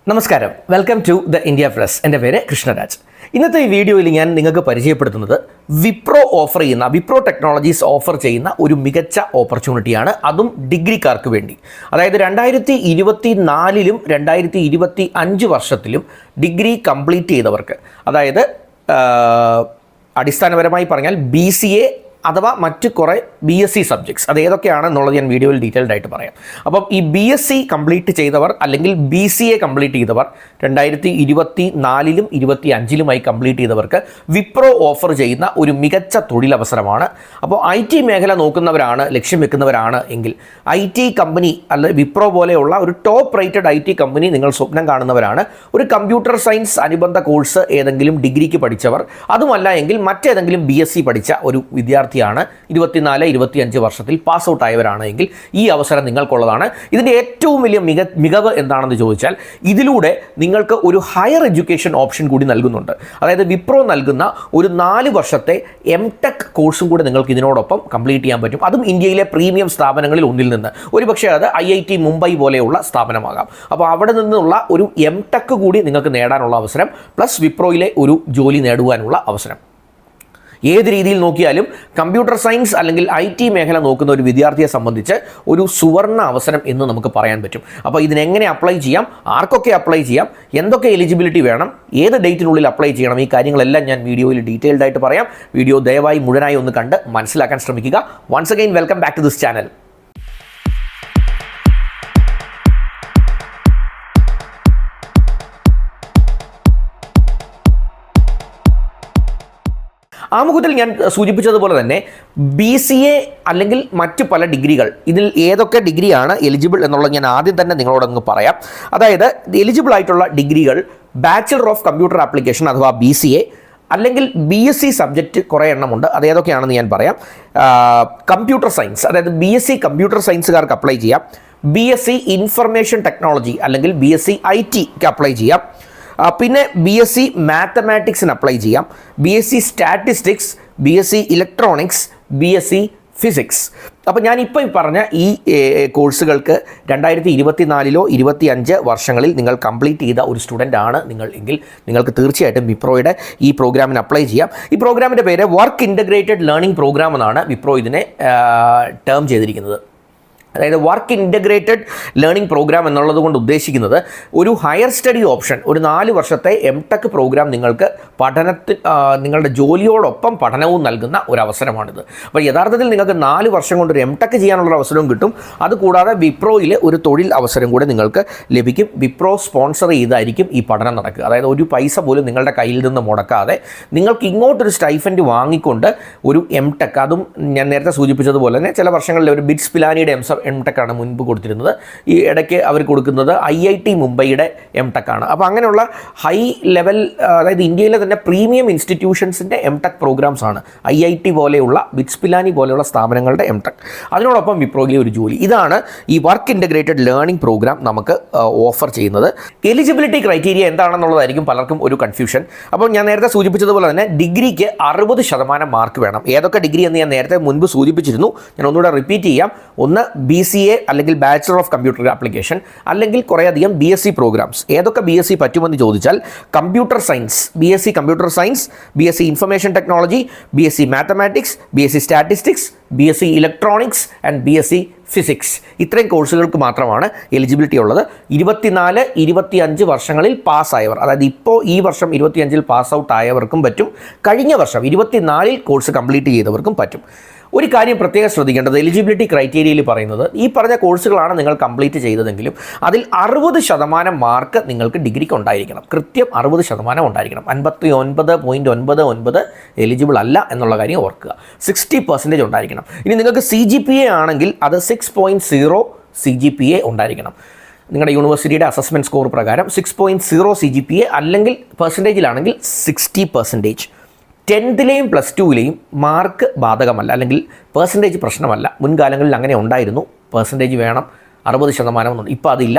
നമസ്കാരം, welcome to the India press. എൻ്റെ പേര് കൃഷ്ണരാജ്. ഇന്നത്തെ ഈ വീഡിയോയിൽ ഞാൻ നിങ്ങൾക്ക് പരിചയപ്പെടുത്തുന്നത് വിപ്രോ ടെക്നോളജീസ് ഓഫർ ചെയ്യുന്ന ഒരു മികച്ച ഓപ്പർച്യൂണിറ്റിയാണ്, അതും ഡിഗ്രിക്കാർക്ക് വേണ്ടി. അതായത് 2024-ലും 2025 വർഷത്തിലും ഡിഗ്രി കംപ്ലീറ്റ് ചെയ്തവർക്ക്, അതായത് അടിസ്ഥാനപരമായി പറഞ്ഞാൽ BCA അഥവാ മറ്റ് കുറേ BSc സബ്ജക്ട്സ്, അത് ഏതൊക്കെയാണെന്നുള്ളത് ഞാൻ വീഡിയോയിൽ ഡീറ്റെയിൽഡ് ആയിട്ട് പറയാം. അപ്പം ഈ BSc കംപ്ലീറ്റ് ചെയ്തവർ അല്ലെങ്കിൽ BCA കംപ്ലീറ്റ് ചെയ്തവർ 2024-ലും 2025-ലുമായി കംപ്ലീറ്റ് ചെയ്തവർക്ക് വിപ്രോ ഓഫർ ചെയ്യുന്ന ഒരു മികച്ച തൊഴിലവസരമാണ്. അപ്പോൾ IT മേഖല നോക്കുന്നവരാണ്, ലക്ഷ്യം വെക്കുന്നവരാണ് എങ്കിൽ IT കമ്പനി അല്ലെ വിപ്രോ പോലെയുള്ള ഒരു ടോപ്പ് റേറ്റഡ് IT കമ്പനി നിങ്ങൾ സ്വപ്നം കാണുന്നവരാണ്. ഒരു കമ്പ്യൂട്ടർ സയൻസ് അനുബന്ധ കോഴ്സ് ഏതെങ്കിലും ഡിഗ്രിക്ക് പഠിച്ചവർ, അതുമല്ല എങ്കിൽ മറ്റേതെങ്കിലും BSc പഠിച്ച ഒരു വിദ്യാർത്ഥിയാണ് 24-25 വർഷത്തിൽ പാസ് ഔട്ട് ആയവരാണ് എങ്കിൽ ഈ അവസരം നിങ്ങൾക്കുള്ളതാണ്. ഇതിൻ്റെ ഏറ്റവും വലിയ മികവ് എന്താണെന്ന് ചോദിച്ചാൽ, ഇതിലൂടെ നിങ്ങൾക്ക് ഒരു ഹയർ എഡ്യൂക്കേഷൻ ഓപ്ഷൻ കൂടി നൽകുന്നുണ്ട്. അതായത് വിപ്രോ നൽകുന്ന ഒരു 4 വർഷത്തെ MTech കോഴ്സും കൂടി നിങ്ങൾക്ക് ഇതിനോടൊപ്പം കംപ്ലീറ്റ് ചെയ്യാൻ പറ്റും. അതും ഇന്ത്യയിലെ പ്രീമിയം സ്ഥാപനങ്ങളിൽ ഒന്നിൽ നിന്ന്. ഒരുപക്ഷെ അത് IIT മുംബൈ പോലെയുള്ള സ്ഥാപനമാകാം. അപ്പോൾ അവിടെ നിന്നുള്ള ഒരു MTech കൂടി നിങ്ങൾക്ക് നേടാനുള്ള അവസരം, പ്ലസ് വിപ്രോയിലെ ഒരു ജോലി നേടുവാനുള്ള അവസരം. ഏത് രീതിയിൽ നോക്കിയാലും കമ്പ്യൂട്ടർ സയൻസ് അല്ലെങ്കിൽ IT മേഖല നോക്കുന്ന ഒരു വിദ്യാർത്ഥിയെ സംബന്ധിച്ച് ഒരു സുവർണ അവസരം എന്ന് നമുക്ക് പറയാൻ പറ്റും. അപ്പോൾ ഇതിനെങ്ങനെ അപ്ലൈ ചെയ്യാം, ആർക്കൊക്കെ അപ്ലൈ ചെയ്യാം, എന്തൊക്കെ എലിജിബിലിറ്റി വേണം, ഏത് ഡേറ്റിനുള്ളിൽ അപ്ലൈ ചെയ്യണം, ഈ കാര്യങ്ങളെല്ലാം ഞാൻ വീഡിയോയിൽ ഡീറ്റെയിൽഡ് ആയിട്ട് പറയാം. വീഡിയോ ദയവായി മുഴുവനായി ഒന്ന് കണ്ട് മനസ്സിലാക്കാൻ ശ്രമിക്കുക. Once again welcome back to this channel. ആമുഖത്തിൽ ഞാൻ സൂചിപ്പിച്ചതുപോലെ തന്നെ BCA അല്ലെങ്കിൽ മറ്റ് പല ഡിഗ്രികൾ, ഇതിൽ ഏതൊക്കെ ഡിഗ്രിയാണ് എലിജിബിൾ എന്നുള്ളത് ഞാൻ ആദ്യം തന്നെ നിങ്ങളോടൊന്ന് പറയാം. അതായത് എലിജിബിൾ ആയിട്ടുള്ള ഡിഗ്രികൾ ബാച്ചിലർ ഓഫ് കമ്പ്യൂട്ടർ ആപ്ലിക്കേഷൻ അഥവാ BCA, അല്ലെങ്കിൽ BSc സബ്ജക്റ്റ് കുറേ എണ്ണമുണ്ട്. അത് ഏതൊക്കെയാണെന്ന് ഞാൻ പറയാം. കമ്പ്യൂട്ടർ സയൻസ്, അതായത് BSc കമ്പ്യൂട്ടർ സയൻസുകാർക്ക് അപ്ലൈ ചെയ്യാം. BSc ഇൻഫർമേഷൻ ടെക്നോളജി അല്ലെങ്കിൽ BSc IT-ക്ക് അപ്ലൈ ചെയ്യാം. പിന്നെ BSc മാത്തമാറ്റിക്സിന് അപ്ലൈ ചെയ്യാം. BSc statistics, BSc electronics, BSc physics. അപ്പോൾ ഞാനിപ്പോൾ പറഞ്ഞ ഈ കോഴ്സുകൾക്ക് 2024-ലോ 2025 വർഷങ്ങളിൽ നിങ്ങൾ കംപ്ലീറ്റ് ചെയ്ത ഒരു സ്റ്റുഡൻ്റ് ആണ് നിങ്ങൾ എങ്കിൽ നിങ്ങൾക്ക് തീർച്ചയായിട്ടും വിപ്രോയുടെ ഈ പ്രോഗ്രാമിന് അപ്ലൈ ചെയ്യാം. ഈ പ്രോഗ്രാമിൻ്റെ പേര് വർക്ക് ഇൻ്റഗ്രേറ്റഡ് ലേണിംഗ് പ്രോഗ്രാം എന്നാണ് വിപ്രോ ഇതിനെ ടേം ചെയ്തിരിക്കുന്നത്. അതായത് വർക്ക് ഇൻ്റഗ്രേറ്റഡ് ലേണിംഗ് പ്രോഗ്രാം എന്നുള്ളത് കൊണ്ട് ഉദ്ദേശിക്കുന്നത് ഒരു ഹയർ സ്റ്റഡി ഓപ്ഷൻ, ഒരു 4 വർഷത്തെ MTech പ്രോഗ്രാം നിങ്ങൾക്ക് നിങ്ങളുടെ ജോലിയോടൊപ്പം പഠനവും നൽകുന്ന ഒരു അവസരമാണിത്. അപ്പോൾ യഥാർത്ഥത്തിൽ നിങ്ങൾക്ക് 4 വർഷം കൊണ്ട് ഒരു MTech ചെയ്യാനുള്ള അവസരവും കിട്ടും. അതുകൂടാതെ വിപ്രോയിൽ ഒരു തൊഴിൽ അവസരം കൂടെ നിങ്ങൾക്ക് ലഭിക്കും. വിപ്രോ സ്പോൺസർ ചെയ്തായിരിക്കും ഈ പഠനം നടക്കുക. അതായത് ഒരു പൈസ പോലും നിങ്ങളുടെ കയ്യിൽ നിന്ന് മുടക്കാതെ നിങ്ങൾക്ക് ഇങ്ങോട്ടൊരു സ്റ്റൈഫൻഡ് വാങ്ങിക്കൊണ്ട് ഒരു MTech, അതും ഞാൻ നേരത്തെ സൂചിപ്പിച്ചതുപോലെ തന്നെ ചില വർഷങ്ങളിൽ ഒരു ബിറ്റ്സ് പിലാനിയുടെ MTech ആണ് മുൻപ് കൊടുത്തിരുന്നത്. ഈ ഇടയ്ക്ക് അവർ കൊടുക്കുന്നത് IIT മുംബൈയുടെ MTech ആണ്. അപ്പോൾ അങ്ങനെയുള്ള ഹൈ ലെവൽ, അതായത് ഇന്ത്യയിലെ തന്നെ പ്രീമിയം ഇൻസ്റ്റിറ്റ്യൂഷൻസിൻ്റെ MTech പ്രോഗ്രാംസ് ആണ് IIT പോലെയുള്ള, ബിറ്റ്സ് പിലാനി പോലെയുള്ള സ്ഥാപനങ്ങളുടെ MTech. അതിനോടൊപ്പം വിപ്രോയിലെ ഒരു ജോലി. ഇതാണ് ഈ വർക്ക് ഇൻ്റഗ്രേറ്റഡ് ലേണിംഗ് പ്രോഗ്രാം നമുക്ക് ഓഫർ ചെയ്യുന്നത്. എലിജിബിലിറ്റി ക്രൈറ്റീരിയ എന്താണെന്നുള്ളതായിരിക്കും പലർക്കും ഒരു കൺഫ്യൂഷൻ. അപ്പോൾ ഞാൻ നേരത്തെ സൂചിപ്പിച്ചതുപോലെ തന്നെ ഡിഗ്രിക്ക് 60% മാർക്ക് വേണം. ഏതൊക്കെ ഡിഗ്രി എന്ന് ഞാൻ നേരത്തെ മുൻപ് സൂചിപ്പിച്ചിരുന്നു, ഞാൻ ഒന്നുകൂടെ റിപ്പീറ്റ് ചെയ്യാം. ഒന്ന് BCA അല്ലെങ്കിൽ ബാച്ചിലർ ഓഫ് കമ്പ്യൂട്ടർ ആപ്ലിക്കേഷൻ, അല്ലെങ്കിൽ കുറേയധികം BSc പ്രോഗ്രാംസ്. ഏതൊക്കെ BSc പറ്റുമെന്ന് ചോദിച്ചാൽ computer science, BSc computer science, BSc information technology, BSc mathematics, BSc statistics, BSc electronics and BSc physics. ഇത്രയും കോഴ്സുകൾക്ക് മാത്രമാണ് എലിജിബിലിറ്റി ഉള്ളത്. 24-25 വർഷങ്ങളിൽ പാസ്സായവർ, അതായത് ഇപ്പോൾ ഈ വർഷം 25-ൽ പാസ് ഔട്ട് ആയവർക്കും പറ്റും. കഴിഞ്ഞ വർഷം 24-ൽ കോഴ്സ് കംപ്ലീറ്റ് ചെയ്തവർക്കും പറ്റും. ഒരു കാര്യം പ്രത്യേകം ശ്രദ്ധിക്കേണ്ടത്, എലിജിബിലിറ്റി ക്രൈറ്റീരിയയിൽ പറയുന്നത് ഈ പറഞ്ഞ കോഴ്സുകളാണ് നിങ്ങൾ കംപ്ലീറ്റ് ചെയ്തതെങ്കിലും അതിൽ 60% മാർക്ക് നിങ്ങൾക്ക് ഡിഗ്രിക്ക് ഉണ്ടായിരിക്കണം. കൃത്യം 60% ഉണ്ടായിരിക്കണം. 59.99 എലിജിബിൾ അല്ല എന്നുള്ള കാര്യം ഓർക്കുക. 60% ഉണ്ടായിരിക്കണം. ഇനി നിങ്ങൾക്ക് CGPA ആണെങ്കിൽ അത് 6.0 CGPA ഉണ്ടായിരിക്കണം. നിങ്ങളുടെ യൂണിവേഴ്സിറ്റിയുടെ അസസ്മെൻറ്റ് സ്കോർ പ്രകാരം 6.0 CGPA, അല്ലെങ്കിൽ പെർസെൻറ്റേജിലാണെങ്കിൽ 60%. 10ലെയും +2ലെയും മാർക്ക് ബാധകമല്ല, അല്ലെങ്കിൽ പെർസെൻറ്റേജ് പ്രശ്നമല്ല. മുൻകാലങ്ങളിൽ അങ്ങനെ ഉണ്ടായിരുന്നു, പെർസെൻറ്റേജ് വേണം 60% എന്നുണ്ട്. ഇപ്പോൾ അതില്ല.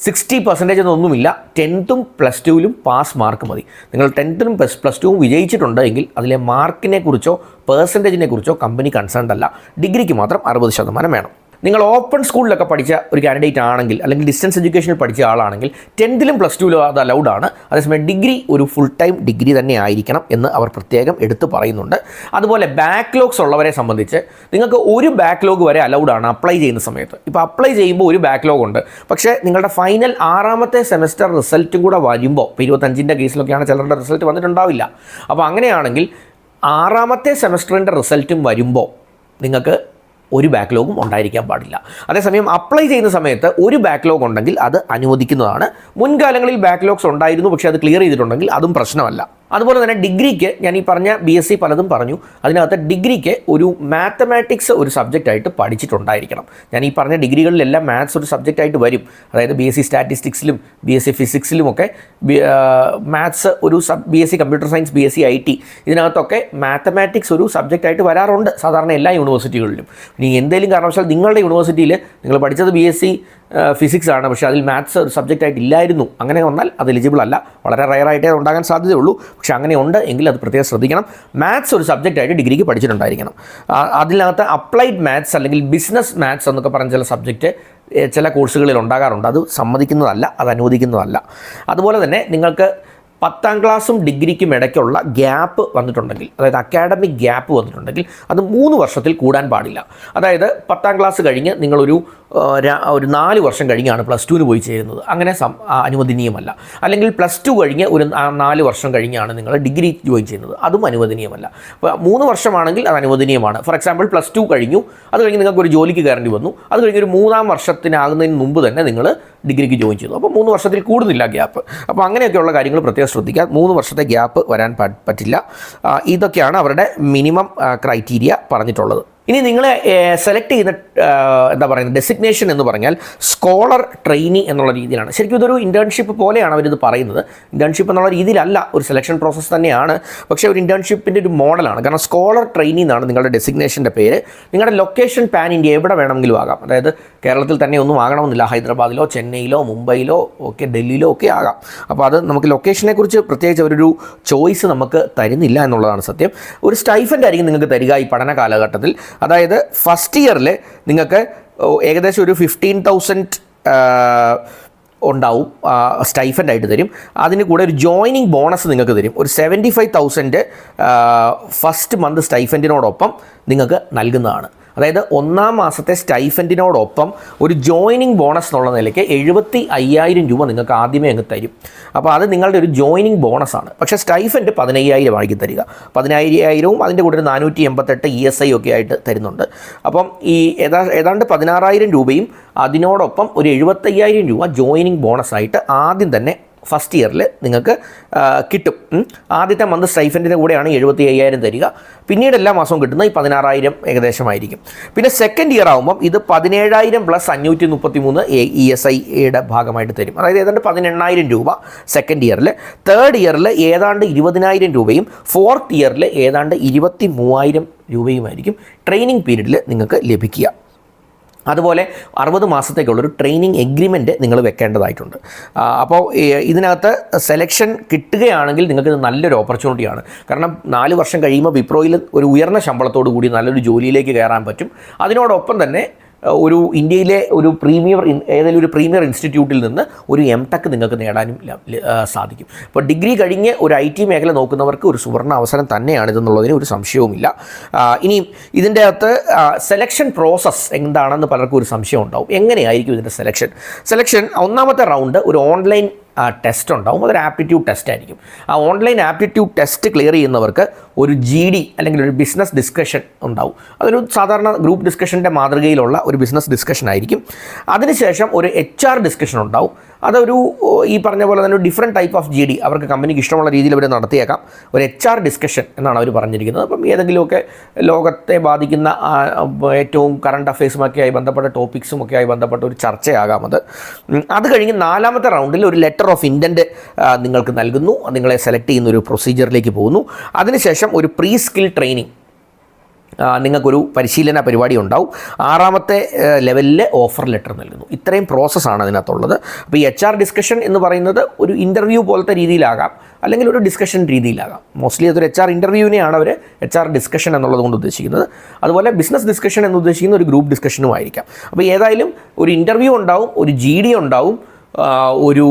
60% എന്നൊന്നുമില്ല. 10th-ഉം +2ലും പാസ് മാർക്ക് മതി. നിങ്ങൾ 10th-ഉം +2വും വിജയിച്ചിട്ടുണ്ട് എങ്കിൽ അതിലെ മാർക്കിനെ കുറിച്ചോ പെർസെൻറ്റേജിനെ കുറിച്ചോ കമ്പനി കൺസേൺഡ് അല്ല. ഡിഗ്രിക്ക് മാത്രം 60% വേണം. നിങ്ങൾ ഓപ്പൺ സ്കൂളിലൊക്കെ പഠിച്ച ഒരു കാൻഡിഡേറ്റ് ആണെങ്കിൽ അല്ലെങ്കിൽ ഡിസ്റ്റൻസ് എഡ്യൂക്കേഷനിൽ പഠിച്ച ആളാണെങ്കിൽ 10th-ലും +2-ലും അത് അലൗഡ് ആണ്. അതേസമയം ഡിഗ്രി ഒരു ഫുൾ ടൈം ഡിഗ്രി തന്നെ ആയിരിക്കണം എന്ന് അവർ പ്രത്യേകം എടുത്തു പറയുന്നുണ്ട്. അതുപോലെ ബാക്ക്ലോഗ്സ് ഉള്ളവരെ സംബന്ധിച്ച് നിങ്ങൾക്ക് ഒരു ബാക്ക്ലോഗ് വരെ അലൗഡ് ആണ് അപ്ലൈ ചെയ്യുന്ന സമയത്ത്. ഇപ്പോൾ അപ്ലൈ ചെയ്യുമ്പോൾ ഒരു ബാക്ക്ലോഗ് ഉണ്ട്, പക്ഷേ നിങ്ങളുടെ ഫൈനൽ 6ാമത്തെ സെമസ്റ്റർ റിസൾട്ടും കൂടെ വരുമ്പോൾ, ഇപ്പോൾ 25ൻ്റെ കേസിലൊക്കെയാണ് ചിലരുടെ റിസൾട്ട് വന്നിട്ടുണ്ടാവില്ല. അപ്പോൾ അങ്ങനെയാണെങ്കിൽ 6ാമത്തെ സെമസ്റ്ററിൻ്റെ റിസൾട്ടും വരുമ്പോൾ നിങ്ങൾക്ക് ഒരു ബാക്ക്ലോഗും ഉണ്ടായിരിക്കാൻ പാടില്ല. അതേസമയം അപ്ലൈ ചെയ്യുന്ന സമയത്ത് ഒരു ബാക്ക്ലോഗ് ഉണ്ടെങ്കിൽ അത് അനുവദിക്കുന്നതാണ്. മുൻകാലങ്ങളിൽ ബാക്ക്ലോഗ്സ് ഉണ്ടായിരുന്നു, പക്ഷേ അത് ക്ലിയർ ചെയ്തിട്ടുണ്ടെങ്കിൽ അതും പ്രശ്നമല്ല. അതുപോലെ തന്നെ ഡിഗ്രിക്ക് ഞാൻ ഈ പറഞ്ഞ BSc പലതും പറഞ്ഞു, അതിനകത്ത് ഡിഗ്രിക്ക് ഒരു മാത്തമാറ്റിക്സ് ഒരു സബ്ജക്റ്റായിട്ട് പഠിച്ചിട്ടുണ്ടായിരിക്കണം. ഞാൻ ഈ പറഞ്ഞ ഡിഗ്രികളിലെല്ലാം മാത്സ് ഒരു സബ്ജക്റ്റായിട്ട് വരും. അതായത് BSc സ്റ്റാറ്റിസ്റ്റിക്സിലും BSc ഫിസിക്സിലുമൊക്കെ മാത്സ് ഒരു BSc computer science, BSc IT ഇതിനകത്തൊക്കെ മാത്തമാറ്റിക്സ് ഒരു സബ്ജക്റ്റായിട്ട് വരാറുണ്ട് സാധാരണ എല്ലാ യൂണിവേഴ്സിറ്റികളിലും. ഇനി എന്തെങ്കിലും കാരണവശാൽ നിങ്ങളുടെ യൂണിവേഴ്സിറ്റിയിൽ നിങ്ങൾ പഠിച്ചത് BSc ഫിസിക്സ് ആണ്, പക്ഷേ അതിൽ മാത്സ് ഒരു സബ്ജക്റ്റായിട്ട് ഇല്ലായിരുന്നു, അങ്ങനെ വന്നാൽ അത് എലിജിബിൾ അല്ല. വളരെ റയറായിട്ടേ ഉണ്ടാകാൻ സാധ്യതയുള്ളൂ, പക്ഷേ അങ്ങനെ ഉണ്ട് എങ്കിൽ അത് പ്രത്യേകം ശ്രദ്ധിക്കണം. മാത്സ് ഒരു സബ്ജക്റ്റായിട്ട് ഡിഗ്രിക്ക് പഠിച്ചിട്ടുണ്ടായിരിക്കണം. അതിനകത്ത് അപ്ലൈഡ് മാത്സ് അല്ലെങ്കിൽ ബിസിനസ് മാത്സ് എന്നൊക്കെ പറഞ്ഞ ചില സബ്ജക്റ്റ് ചില കോഴ്സുകളിൽ ഉണ്ടാകാറുണ്ട്. അത് സമ്മതിക്കുന്നതല്ല, അത് അനുവദിക്കുന്നതല്ല. അതുപോലെ തന്നെ നിങ്ങൾക്ക് 10ാം ക്ലാസ്സും ഡിഗ്രിക്കും ഇടയ്ക്കുള്ള ഗ്യാപ്പ് വന്നിട്ടുണ്ടെങ്കിൽ, അതായത് അക്കാഡമിക് ഗ്യാപ്പ് വന്നിട്ടുണ്ടെങ്കിൽ അത് 3 വർഷത്തിൽ കൂടാൻ പാടില്ല. അതായത് 10ാം ക്ലാസ് കഴിഞ്ഞ് നിങ്ങളൊരു 4 വർഷം കഴിഞ്ഞാണ് +2-ന് പോയി ചേരുന്നത്, അങ്ങനെ അനുവദനീയമല്ല. അല്ലെങ്കിൽ +2 കഴിഞ്ഞ് ഒരു 4 വർഷം കഴിഞ്ഞാണ് നിങ്ങൾ ഡിഗ്രി ജോയിൻ ചെയ്യുന്നത്, അതും അനുവദനീയമല്ല. അപ്പോൾ 3 വർഷമാണെങ്കിൽ അത് അനുവദനീയമാണ്. ഫോർ എക്സാമ്പിൾ +2 കഴിഞ്ഞു, അത് കഴിഞ്ഞ് നിങ്ങൾക്ക് ഒരു ജോലിക്ക് കയറേണ്ടി വന്നു, അത് കഴിഞ്ഞ് ഒരു 3ാം വർഷത്തിനാകുന്നതിന് മുമ്പ് തന്നെ നിങ്ങൾ ഡിഗ്രിക്ക് ജോയിൻ ചെയ്തു. അപ്പോൾ 3 വർഷത്തിൽ കൂടുന്നില്ല ഗ്യാപ്പ്. അപ്പോൾ അങ്ങനെയൊക്കെയുള്ള കാര്യങ്ങൾ പ്രത്യേകം ശ്രദ്ധിക്കുക. 3 വർഷത്തെ ഗ്യാപ്പ് വരാൻ പറ്റില്ല. ഇതൊക്കെയാണ് അവരുടെ മിനിമം ക്രൈറ്റീരിയ പറഞ്ഞിട്ടുള്ളത്. ഇനി നിങ്ങളെ സെലക്ട് ചെയ്യുന്ന എന്താ പറയുന്നത് ഡെസിഗ്നേഷൻ എന്ന് പറഞ്ഞാൽ സ്കോളർ ട്രെയിനി എന്നുള്ള രീതിയിലാണ്. ശരിക്കും ഇതൊരു ഇൻറ്റേൺഷിപ്പ് പോലെയാണ് അവരിത് പറയുന്നത്. ഇൻറ്റേൺഷിപ്പ് എന്നുള്ള രീതിയിലല്ല, ഒരു സെലക്ഷൻ പ്രോസസ്സ് തന്നെയാണ്, പക്ഷേ ഒരു ഇൻറ്റേൺഷിപ്പിൻ്റെ ഒരു മോഡലാണ്. കാരണം സ്കോളർ ട്രെയിനി എന്നാണ് നിങ്ങളുടെ ഡെസിഗ്നേഷൻ്റെ പേര്. നിങ്ങളുടെ ലൊക്കേഷൻ പാൻ ഇന്ത്യ എവിടെ വേണമെങ്കിലും ആകാം. അതായത് കേരളത്തിൽ തന്നെ ഒന്നും ആകണമെന്നില്ല, ഹൈദരാബാദിലോ ചെന്നൈയിലോ മുംബൈയിലോ ഒക്കെ ഡൽഹിയിലോ ഒക്കെ ആകാം. അപ്പോൾ അത് നമുക്ക് ലൊക്കേഷനെ കുറിച്ച് പ്രത്യേകിച്ച് അവരൊരു ചോയ്സ് നമുക്ക് തരുന്നില്ല എന്നുള്ളതാണ് സത്യം. ഒരു സ്റ്റൈഫൻഡ് ആയിരിക്കും നിങ്ങൾക്ക് തരിക ഈ പഠന കാലഘട്ടത്തിൽ. അതായത് ഫസ്റ്റ് ഇയറിൽ നിങ്ങൾക്ക് ഏകദേശം ഒരു 15,000 ഉണ്ടാവും സ്റ്റൈഫൻഡായിട്ട് തരും. അതിന് കൂടെ ഒരു ജോയിനിങ് ബോണസ് നിങ്ങൾക്ക് തരും. ഒരു 75,000 ഫസ്റ്റ് മന്ത് സ്റ്റൈഫൻഡിനോടൊപ്പം നിങ്ങൾക്ക് നൽകുന്നതാണ്. അതായത് 1ാം മാസത്തെ സ്റ്റൈഫൻഡിനോടൊപ്പം ഒരു ജോയിനിങ് ബോണസ് എന്നുള്ള നിലയ്ക്ക് 75,000 രൂപ നിങ്ങൾക്ക് ആദ്യമേ അങ്ങ് തരും. അപ്പോൾ അത് നിങ്ങളുടെ ഒരു ജോയിനിങ് ബോണസാണ്. പക്ഷേ സ്റ്റൈഫൻഡ് 15,000 ആയിരിക്കും തരിക. 15,000-ഉം അതിൻ്റെ കൂടെ ഒരു 488 ESI ഒക്കെ ആയിട്ട് തരുന്നുണ്ട്. അപ്പം ഈ ഏതാണ്ട് 16,000 രൂപയും അതിനോടൊപ്പം ഒരു 75,000 രൂപ ജോയിനിങ് ബോണസായിട്ട് ആദ്യം തന്നെ ഫസ്റ്റ് ഇയറിൽ നിങ്ങൾക്ക് കിട്ടും. ആദ്യത്തെ മന്ത് സ്റ്റൈഫൻഡിൻ്റെ കൂടെയാണ് 75,000 തരിക. പിന്നീട് എല്ലാ മാസവും കിട്ടുന്ന ഈ 16,000 ഏകദേശമായിരിക്കും. പിന്നെ സെക്കൻഡ് ഇയർ ആകുമ്പം ഇത് 17,000 + 533 ESIയുടെ ഭാഗമായിട്ട് തരും. അതായത് ഏതാണ്ട് 18,000 രൂപ സെക്കൻഡ് ഇയറിൽ. തേർഡ് ഇയറിൽ ഏതാണ്ട് 20,000 രൂപയും ഫോർത്ത് ഇയറിൽ ഏതാണ്ട് 23,000 രൂപയുമായിരിക്കും ട്രെയിനിങ് പീരീഡിൽ നിങ്ങൾക്ക് ലഭിക്കുക. അതുപോലെ 60 മാസത്തേക്കുള്ളൊരു ട്രെയിനിങ് എഗ്രിമെൻറ്റ് നിങ്ങൾ വെക്കേണ്ടതായിട്ടുണ്ട്. അപ്പോൾ ഇതിനകത്ത് സെലക്ഷൻ കിട്ടുകയാണെങ്കിൽ നിങ്ങൾക്കിത് നല്ലൊരു ഓപ്പർച്യൂണിറ്റിയാണ്. കാരണം 4 വർഷം കഴിയുമ്പോൾ വിപ്രോയിൽ ഒരു ഉയർന്ന ശമ്പളത്തോടു കൂടി നല്ലൊരു ജോലിയിലേക്ക് കയറാൻ പറ്റും. അതിനോടൊപ്പം തന്നെ ഒരു ഇന്ത്യയിലെ ഒരു ഏതെങ്കിലും ഒരു പ്രീമിയർ ഇൻസ്റ്റിറ്റ്യൂട്ടിൽ നിന്ന് ഒരു MTech നിങ്ങൾക്ക് നേടാനും സാധിക്കും. അപ്പോൾ ഡിഗ്രി കഴിഞ്ഞ് ഒരു IT മേഖല നോക്കുന്നവർക്ക് ഒരു സുവർണ്ണ അവസരം തന്നെയാണിതെന്നുള്ളതിന് ഒരു സംശയവുമില്ല. ഇനിയും ഇതിൻ്റെ അകത്ത് സെലക്ഷൻ പ്രോസസ്സ് എന്താണെന്ന് പലർക്കും ഒരു സംശയം ഉണ്ടാവും. എങ്ങനെയായിരിക്കും ഇതിൻ്റെ സെലക്ഷൻ 1ാമത്തെ റൗണ്ട് ഒരു ഓൺലൈൻ ടെസ്റ്റ് ഉണ്ടാവും. അതൊരു ആപ്റ്റിറ്റ്യൂഡ് ടെസ്റ്റ് ആയിരിക്കും. ആ ഓൺലൈൻ ആപ്റ്റിറ്റ്യൂഡ് ടെസ്റ്റ് ക്ലിയർ ചെയ്യുന്നവർക്ക് ഒരു GD അല്ലെങ്കിൽ ഒരു ബിസിനസ് ഡിസ്കഷൻ ഉണ്ടാവും. അതൊരു സാധാരണ ഗ്രൂപ്പ് ഡിസ്കഷൻ്റെ മാതൃകയിലുള്ള ഒരു ബിസിനസ് ഡിസ്കഷൻ ആയിരിക്കും. അതിനുശേഷം ഒരു HR ഡിസ്കഷൻ ഉണ്ടാവും. അതൊരു ഈ പറഞ്ഞ പോലെ തന്നെ ഒരു ഡിഫറെൻറ്റ് ടൈപ്പ് ഓഫ് GD അവർക്ക് കമ്പനിക്ക് ഇഷ്ടമുള്ള രീതിയിൽ അവർ നടത്തിയേക്കാം. ഒരു HR ഡിസ്കഷൻ എന്നാണ് അവർ പറഞ്ഞിരിക്കുന്നത്. അപ്പം ഏതെങ്കിലുമൊക്കെ ലോകത്തെ ബാധിക്കുന്ന ഏറ്റവും കറണ്ട് അഫയേഴ്സുമൊക്കെയായി ബന്ധപ്പെട്ട ടോപ്പിക്സുമൊക്കെയായി ബന്ധപ്പെട്ട ഒരു ചർച്ചയാകാം അത്. അത് കഴിഞ്ഞ് 4ാമത്തെ റൗണ്ടിൽ ഒരു ലെറ്റർ ഓഫ് ഇൻറ്റൻറ്റ് നിങ്ങൾക്ക് നൽകുന്നു. നിങ്ങളെ സെലക്ട് ചെയ്യുന്ന ഒരു പ്രൊസീജിയറിലേക്ക് പോകുന്നു. അതിനുശേഷം ഒരു പ്രീ സ്കിൽ ട്രെയിനിങ് നിങ്ങൾക്കൊരു പരിശീലന പരിപാടി ഉണ്ടാവും. 6ാമത്തെ ലെവലിൽ ഓഫർ ലെറ്റർ നൽകുന്നു. ഇത്രയും പ്രോസസ്സാണ് അതിനകത്തുള്ളത്. അപ്പോൾ ഈ HR ഡിസ്കഷൻ എന്ന് പറയുന്നത് ഒരു ഇൻ്റർവ്യൂ പോലത്തെ രീതിയിലാകാം, അല്ലെങ്കിൽ ഒരു ഡിസ്കഷൻ രീതിയിലാകാം. മോസ്റ്റ്ലി അതൊരു HR ഇൻ്റർവ്യൂവിനെയാണ് അവർ HR ഡിസ്കഷൻ എന്നുള്ളത് കൊണ്ട് ഉദ്ദേശിക്കുന്നത്. അതുപോലെ ബിസിനസ് ഡിസ്കഷൻ എന്ന് ഉദ്ദേശിക്കുന്ന ഒരു ഗ്രൂപ്പ് ഡിസ്കഷനും ആയിരിക്കാം. അപ്പോൾ ഏതായാലും ഒരു ഇൻ്റർവ്യൂ ഉണ്ടാവും, ഒരു GD ഉണ്ടാവും, ഒരു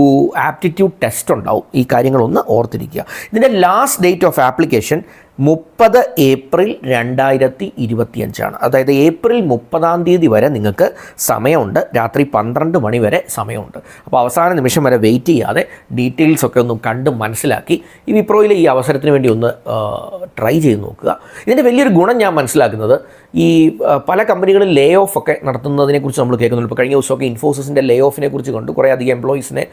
ആപ്റ്റിറ്റ്യൂഡ് ടെസ്റ്റ് ഉണ്ടാവും. ഈ കാര്യങ്ങളൊന്ന് ഓർത്തിരിക്കുക. ഇതിൻ്റെ last date of application 30 April 2025 അതായത് ഏപ്രിൽ 30-ാം തീയതി വരെ നിങ്ങൾക്ക് സമയമുണ്ട്. രാത്രി 12 മണി വരെ സമയമുണ്ട്. അപ്പോൾ അവസാന നിമിഷം വരെ വെയിറ്റ് ചെയ്യാതെ ഡീറ്റെയിൽസൊക്കെ ഒന്ന് കണ്ട് മനസ്സിലാക്കി ഈ വിപ്രോയിലെ ഈ അവസരത്തിന് വേണ്ടി ഒന്ന് ട്രൈ ചെയ്ത് നോക്കുക. ഇതിൻ്റെ വലിയൊരു ഗുണം ഞാൻ മനസ്സിലാക്കുന്നത്, ഈ പല കമ്പനികളിൽ ലേ ഓഫ് ഒക്കെ നടത്തുന്നതിനെക്കുറിച്ച് നമ്മൾ കേൾക്കുന്നുണ്ട്. ഇപ്പോൾ കഴിഞ്ഞ ദിവസമൊക്കെ ഇൻഫോസിസിൻ്റെ ലേ ഓഫിനെ കുറിച്ച് കണ്ടു. കുറേ അധികം എംപ്ലോയീസിനെ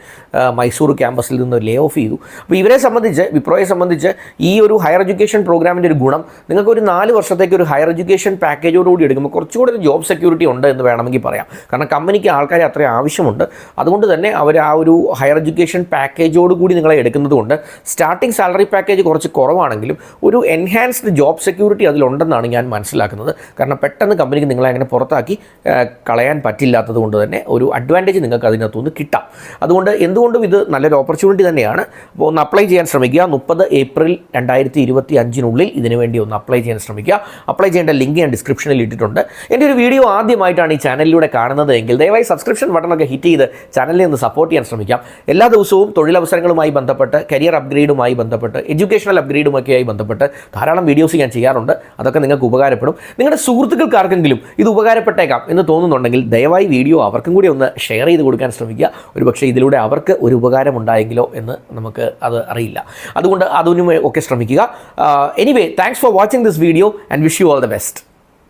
മൈസൂർ ക്യാമ്പസിൽ നിന്ന് ലേ ഓഫ് ചെയ്തു. അപ്പോൾ ഇവരെ സംബന്ധിച്ച്, വിപ്രോയെ സംബന്ധിച്ച് ഈ ഒരു ഹയർ എഡ്യൂക്കേഷൻ പ്രോഗ്രാമിൻ്റെ ഒരു ഗുണം, നിങ്ങൾക്ക് ഒരു 4 വർഷത്തേക്ക് ഒരു ഹയർ എഡ്യൂക്കേഷൻ പാക്കേജോടുകൂടി എടുക്കുമ്പോൾ കുറച്ചുകൂടി ഒരു ജോബ് സെക്യൂരിറ്റി ഉണ്ട് എന്ന് വേണമെങ്കിൽ പറയാം. കാരണം കമ്പനിക്ക് ആൾക്കാരെ അത്രയും ആവശ്യമുണ്ട്. അതുകൊണ്ട് തന്നെ അവർ ആ ഒരു ഹയർ എഡ്യൂക്കേഷൻ പാക്കേജോട് കൂടി നിങ്ങളെ എടുക്കുന്നത് കൊണ്ട് സ്റ്റാർട്ടിംഗ് സാലറി പാക്കേജ് കുറച്ച് കുറവാണെങ്കിലും ഒരു എൻഹാൻസ്ഡ് ജോബ് സെക്യൂരിറ്റി അതിലുണ്ടെന്നാണ് ഞാൻ മനസ്സിലാക്കുന്നത്. കാരണം പെട്ടെന്ന് കമ്പനിക്ക് നിങ്ങളെ അങ്ങനെ പുറത്താക്കി കളയാൻ പറ്റില്ലാത്തത് കൊണ്ട് തന്നെ ഒരു അഡ്വാൻറ്റേജ് നിങ്ങൾക്ക് അതിനകത്തുനിന്ന് കിട്ടാം. അതുകൊണ്ട് എന്തുകൊണ്ടും ഇത് നല്ലൊരു ഓപ്പർച്യൂണിറ്റി തന്നെയാണ്. അപ്പോൾ ഒന്ന് അപ്ലൈ ചെയ്യാൻ ശ്രമിക്കുക. 30 ഏപ്രിൽ 2025 ഇതിനു വേണ്ടി ഒന്ന് അപ്ലൈ ചെയ്യാൻ ശ്രമിക്കുക. അപ്ലൈ ചെയ്യേണ്ട ലിങ്ക് ഞാൻ ഡിസ്ക്രിപ്ഷനിൽ ഇട്ടിട്ടുണ്ട്. എൻ്റെ ഒരു വീഡിയോ ആദ്യമായിട്ടാണ് ഈ ചാനലിലൂടെ കാണുന്നത് എങ്കിൽ ദയവായി സബ്സ്ക്രിപ്ഷൻ ബട്ടണൊക്കെ ഹിറ്റ് ചെയ്ത് ചാനലിനെ ഒന്ന് സപ്പോർട്ട് ചെയ്യാൻ ശ്രമിക്കാം. എല്ലാ ദിവസവും തൊഴിലവസരങ്ങളുമായി ബന്ധപ്പെട്ട്, കരിയർ അപ്ഗ്രേഡുമായി ബന്ധപ്പെട്ട്, എഡ്യൂക്കേഷണൽ അപ്ഗ്രേഡുമൊക്കെയായി ബന്ധപ്പെട്ട് ധാരാളം വീഡിയോസ് ഞാൻ ചെയ്യാറുണ്ട്. അതൊക്കെ നിങ്ങൾക്ക് ഉപകാരപ്പെടും. നിങ്ങളുടെ സുഹൃത്തുക്കൾക്കാർക്കെങ്കിലും ഇത് ഉപകാരപ്പെട്ടേക്കാം എന്ന് തോന്നുന്നുണ്ടെങ്കിൽ ദയവായി വീഡിയോ അവർക്കും കൂടി ഒന്ന് ഷെയർ ചെയ്ത് കൊടുക്കാൻ ശ്രമിക്കുക. ഒരുപക്ഷേ ഇതിലൂടെ അവർക്ക് ഒരു ഉപകാരം ഉണ്ടായെങ്കിലോ എന്ന് നമുക്ക് അത് അറിയില്ല. അതുകൊണ്ട് അതിനും ഒക്കെ ശ്രമിക്കുക. Anyway, thanks for watching this video and wish you all the best.